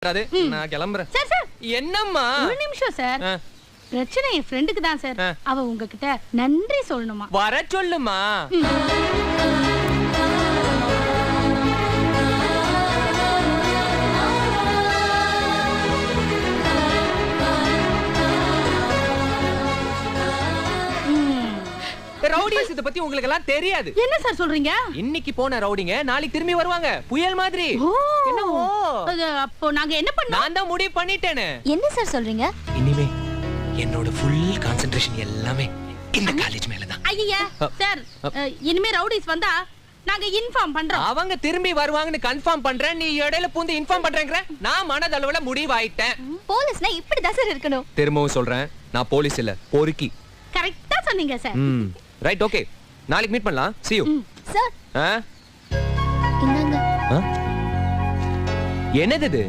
நான் கிளம்புறேன். Sir sir என்னம்மா? ஒரு நிமிஷம் சார். பிரச்சனை என் ஃப்ரெண்டுக்கு தான் சார். அவ உங்ககிட்ட நன்றி சொல்லணுமா? வர சொல்லுமா. ரவுடிஸ் இத பத்தி உங்களுக்கு எல்லாம் தெரியாது. என்ன சார் சொல்றீங்க? இன்னைக்கு போன ரவுடிங்க நாளைக்கு திரும்பி வருவாங்க, புயல் மாதிரி. என்னவோ அப்போ நாங்க என்ன பண்ணோம்? நான் தான் முடிவு பண்ணிட்டேனே. என்ன சார் சொல்றீங்க? இனிமே என்னோட ஃபுல் கான்சென்ட்ரேஷன் எல்லாமே இந்த காலேஜ் மேல தான். ஐயா சார், இனிமே ரவுடிஸ் வந்தா நாங்க இன்ஃபார்ம் பண்றோம். அவங்க திரும்பி வருவாங்கன்னு கன்ஃபார்ம் பண்றேன், நீ இடையில பூந்து இன்ஃபார்ம் பண்றேங்கற. நான் மனதளவுல முடிவாயிட்டேன். போலீஸ்னா இப்படி தான் சார் இருக்கணும். திரும்பவும் சொல்றேன், நான் போலீஸ் இல்ல, பொறுக்கி. கரெக்ட்டா சொன்னீங்க சார். Right, okay. நாளைக்கு மீட் பண்ணலாம். see you. சார். என்னது இது?